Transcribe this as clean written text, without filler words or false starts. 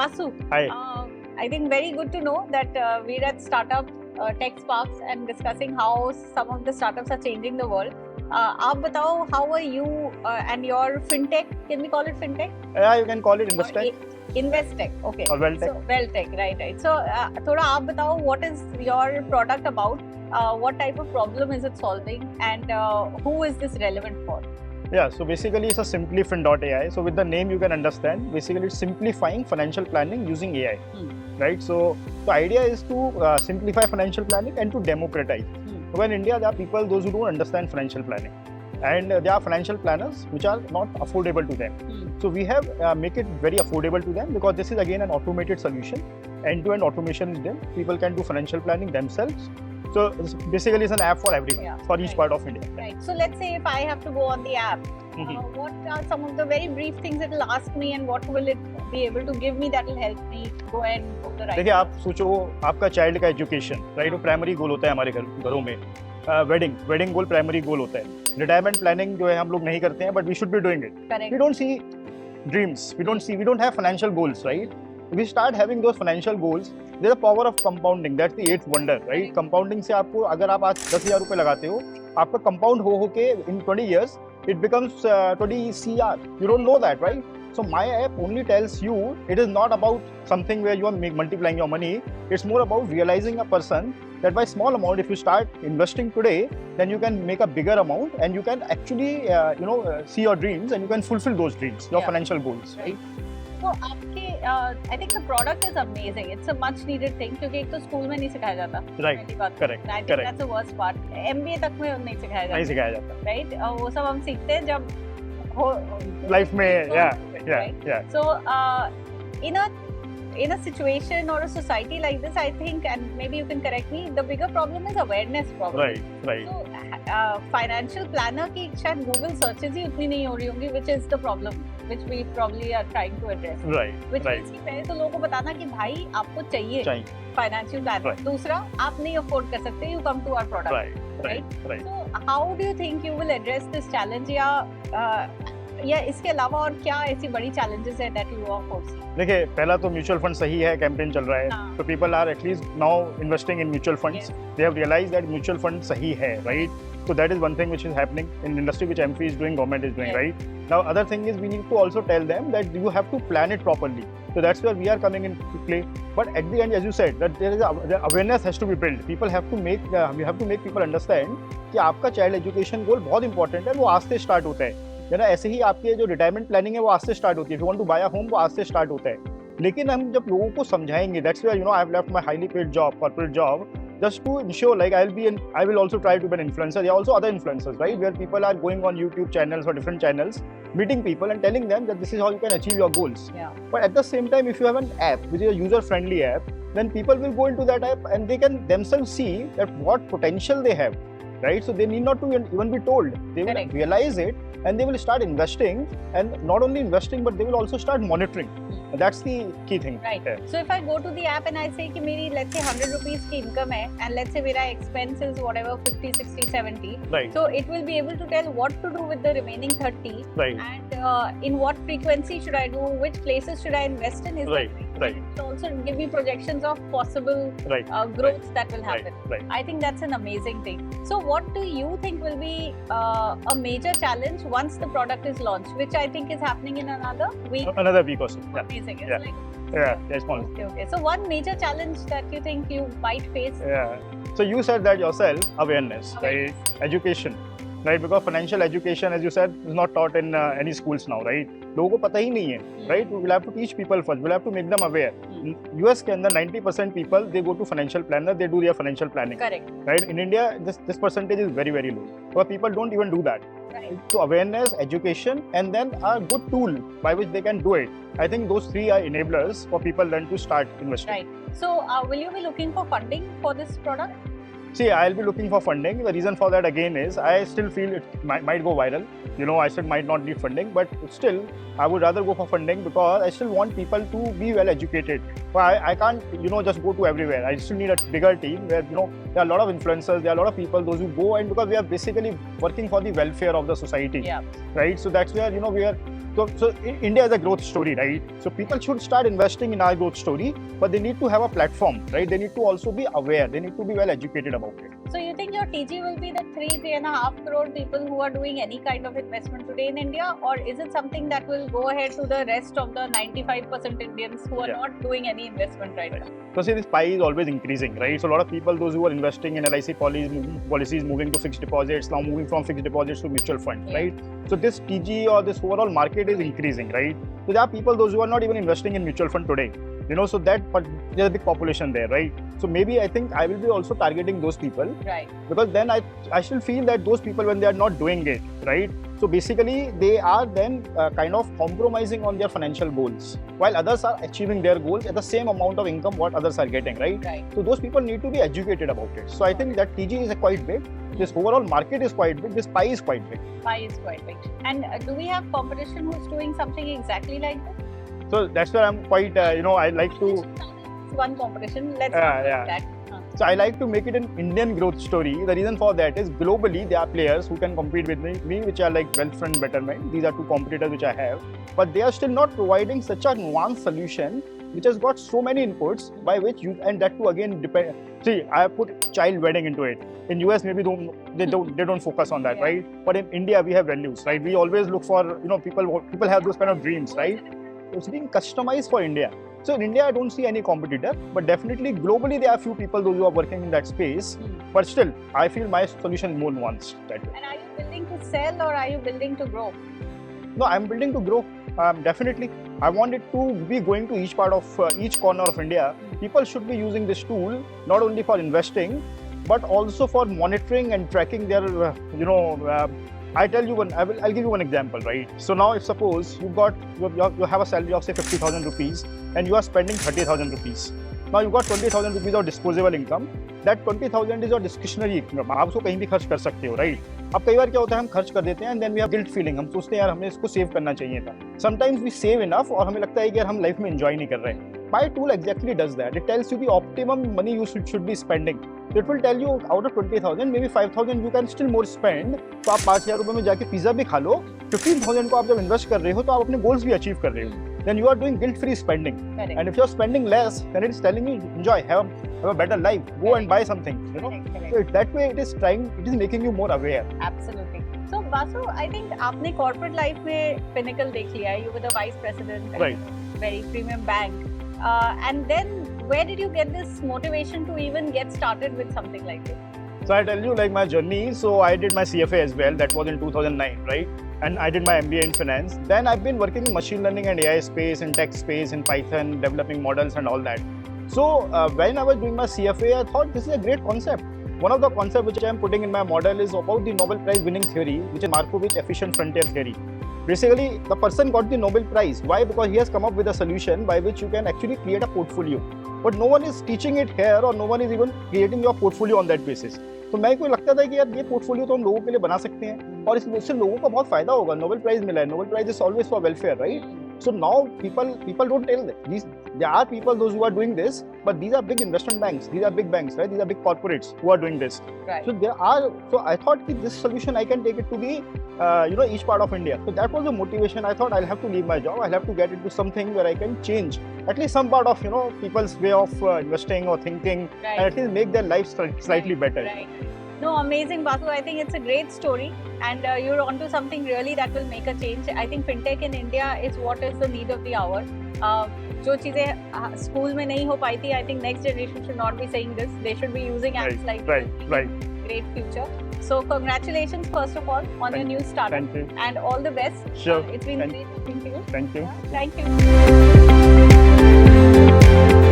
Basu, Hi. I think very good to know that we're at Startup Tech Sparks and discussing how some of the startups are changing the world. आप बताओ, how are you and your fintech? Can we call it fintech? Yeah, you can call it Investech. Investech, okay. Or Welltech. So, Welltech, right. So, थोड़ा आप बताओ, what is your product about? What type of problem is it solving? And who is this relevant for? Yeah, so basically it's a Simplifin.AI. So with the name you can understand, basically it's simplifying financial planning using AI, right? So the idea is to simplify financial planning and to democratize. So in India, there are people, those who don't understand financial planning. And there are financial planners which are not affordable to them. So we have make it very affordable to them because this is again an automated solution. End-to-end automation is there. People can do financial planning themselves. So basically it's an app for everyone, for each part of India. Right. So let's say if I have to go on the app, what are some of the very brief things it will ask me and what will it be able to give me that will help me go and go the right? देखिए आप सोचो आपका child का education, right, वो primary goal होता है हमारे घरों में. वेडिंग गोल प्राइमरी गोल होता है. रिटायरमेंट प्लानिंग जो है हम लोग नहीं करते हैं, but we should be doing it. We don't see dreams, we don't have financial goals, right? We start having those financial goals. There's a power of compounding. That's the eighth wonder, right? Compounding से आपको अगर आप आज 10,000 रुपए लगाते हो, आपका compound हो के in 20 years it becomes 20 CR. You don't know that, right? So my app only tells you it is not about something where you are multiplying your money. It's more about realizing a person that by small amount, if you start investing today, then you can make a bigger amount and you can actually see your dreams and you can fulfill those dreams, your financial goals, right? So आपके I think the product is amazing. It's a much needed thing क्योंकि एक तो school में नहीं सिखाया जाता. Right. Correct. I think that's the worst part. MBA तक में नहीं सिखाया जाता. Right? वो सब हम सीखते हैं जब लाइफ में. Yeah. So in a situation or a society like this, I think, and maybe you can correct me, the bigger problem is awareness problem. Right. So financial planner की शायद Google searches ही उतनी नहीं हो रही होंगी, which is the problem, which we probably are trying to address. Right. Which means कि पहले तो लोगों को बताना कि भाई आपको चाहिए financial planner. दूसरा, आप नहीं afford कर सकते, you come to our product. Right. So how do you think you will address this challenge या इसके अलावा और क्या ऐसी बड़ी challenges है that you are foresee? देखिए पहला तो म्यूचुअल फंड सही है, कैंपेन चल रहा है, तो people are at least now investing in mutual funds. They have realised that mutual fund सही है, right? So that is one thing which is happening in industry, which MP is doing, government is doing, right? Now other thing is we need to also tell them that you have to plan it properly. So that's where we are coming in to play. But at the end, as you said, that there is the awareness has to be built. People have to make you have to make people understand कि आपका child education गोल बहुत important है, वो आज से start होता है. है ना? ऐसे ही आपके जो रिटायरमेंट प्लानिंग है वो आज से स्टार्ट होती है. If you want to buy a home, वो आज से स्टार्ट होता है. लेकिन हम जब लोगों को समझाएंगे, that's where I have left my highly paid job, corporate job, just to ensure like I will also try to be an influencer. There are also other influencers, right, where people are going on YouTube channels or different channels, meeting people and telling them that this is how you can achieve your goals. But at the same time, if you have an app which is a user friendly app, then people will go into that app and they can themselves see that what potential they have, right? So they need not to even be told. They will realize it and they will start investing, and not only investing but they will also start monitoring. That's the key thing. Right. So if I go to the app and I say कि मेरी let's say 100 rupees की income है and let's say मेरा expense is whatever 50, 60, 70. Right. So it will be able to tell what to do with the remaining 30. Right. And in what frequency should I do? Which places should I invest in? Right. It will also give me projections of possible growth that will happen. Right. I think that's an amazing thing. So what do you think will be a major challenge once the product is launched, which I think is happening in another week? Another week or so. Amazing. It's small. Okay. So one major challenge that you think you might face? So you said that yourself, awareness, right? Education, right? Because financial education, as you said, is not taught in any schools now, right? लोगों को पता ही नहीं है, right? We'll have to teach people first. We'll have to make them aware. US के अंदर 90% people they go to financial planner, they do their financial planning. Correct. Right? In India, this percentage is very very low. But people don't even do that. Right. So awareness, education, and then a good tool by which they can do it. I think those three are enablers for people then to start investing. Right. So will you be looking for funding for this product? See, I'll be looking for funding. The reason for that again is I still feel it might go viral. You know, I still might not need funding, but still I would rather go for funding because I still want people to be well educated. But I can't, just go to everywhere. I still need a bigger team where, there are a lot of influencers, there are a lot of people, those who go, and because we are basically working for the welfare of the society, right? So that's where, we are. So India is a growth story, right? So people should start investing in our growth story, but they need to have a platform, right? They need to also be aware. They need to be well educated about it. So you think your TG will be the 3.5 crore people who are doing any kind of investment today in India, or is it something that will go ahead to the rest of the 95% Indians who are not doing any investment right now? So see, this pie is always increasing, right? So a lot of people, those who are investing in LIC policies, moving to fixed deposits, now moving from fixed deposits to mutual funds, right? So this TG or this overall market is increasing, right? So there are people, those who are not even investing in mutual fund today, so but there's a big population there, right? So maybe I think I will be also targeting those people, right? Because then I still feel that those people, when they are not doing it, right? So basically they are then kind of compromising on their financial goals, while others are achieving their goals at the same amount of income what others are getting, right? So those people need to be educated about it. So I think that TG is quite big. This overall market is quite big. This pie is quite big. Pie is quite big. And do we have competition who's doing something exactly like that? So that's where I'm quite, I like to... One competition, let's talk about that. So I like to make it an Indian growth story. The reason for that is globally there are players who can compete with me which are like Wealth Front Betterment. These are two competitors which I have. But they are still not providing such a nuanced solution which has got so many inputs by which you, and that too again depend. See, I put child wedding into it. In US maybe they don't focus on that, right? But in India we have values, right? We always look for, people have those kind of dreams, right? It's being customized for India. So in India, I don't see any competitor, but definitely globally there are few people those who are working in that space. But still, I feel my solution is more nuanced that way. And are you building to sell or are you building to grow? No, I'm building to grow. Definitely, I want it to be going to each part of each corner of India. People should be using this tool not only for investing, but also for monitoring and tracking their, I tell you I'll give you one example, right? So now if suppose you have a salary of say 50,000 rupees and you are spending 30,000 rupees. Now you've got 20,000 rupees of disposable income. That 20,000 is your discretionary income. आप उसको कहीं भी खर्च कर सकते हो, right? अब कई बार क्या होता है हम खर्च कर देते हैं and then we have guilt feeling. हम सोचते हैं यार हमें इसको सेव करना चाहिए था. Sometimes we save enough और हमें लगता है कि यार हम लाइफ में enjoy नहीं कर रहे हैं. My tool exactly does that. It tells you the optimum money you should be spending. So it will tell you out of 20,000, maybe 5,000 you can still more spend. तो आप 5,000 रुपए में जाके पिज्जा भी खा लो. 15,000 को आप जब इन्वेस्ट कर रहे हो तो आप अपने गोल्स भी अचीव कर रहे हो. Then you are doing guilt-free spending. Correct. And if you're spending less, then it is telling you enjoy, have a better life, go Correct. and buy something. Correct. So that way it is making you more aware. Absolutely. So Basu, I think आपने corporate life में pinnacle देख लिया है. You were the vice president at Right. a very premium bank. And then where did you get this motivation to even get started with something like this? So I tell you like my journey. So I did my CFA as well. That was in 2009, right? And I did my MBA in finance. Then I've been working in machine learning and AI space, in tech space, in Python, developing models and all that. So when I was doing my CFA, I thought this is a great concept. One of the concepts which I am putting in my model is about the Nobel Prize winning theory, which is Markovitch efficient frontier theory. Basically, the person got the Nobel Prize. Why? Because he has come up with a solution by which you can actually create a portfolio. But no one is teaching it here or no one is even creating your portfolio on that basis. तो मैं को लगता था कि यार ये portfolio तो हम लोगों के लिए बना सकते हैं और इससे लोगों को बहुत फायदा होगा. नोबेल प्राइज मिला है. Nobel prize is always for welfare, right? So now people don't tell that. There are people those who are doing this, but these are big investment banks. These are big banks, right? These are big corporates who are doing this. Right. So I thought that this solution I can take it to be each part of India. So that was the motivation. I thought I'll have to leave my job. I'll have to get into something where I can change at least some part of people's way of investing or thinking, right. and at least make their life slightly better. Right. No, amazing, Basu. I think it's a great story, and you're onto something really that will make a change. I think fintech in India is what is the need of the hour. जो चीजें school में नहीं हो पाई थी, I think next generation should not be saying this. They should be using apps like this. Right. Great future. So congratulations first of all on your new startup. Thank you. And all the best. Sure. It's been great talking to you. Thank you. Thank you.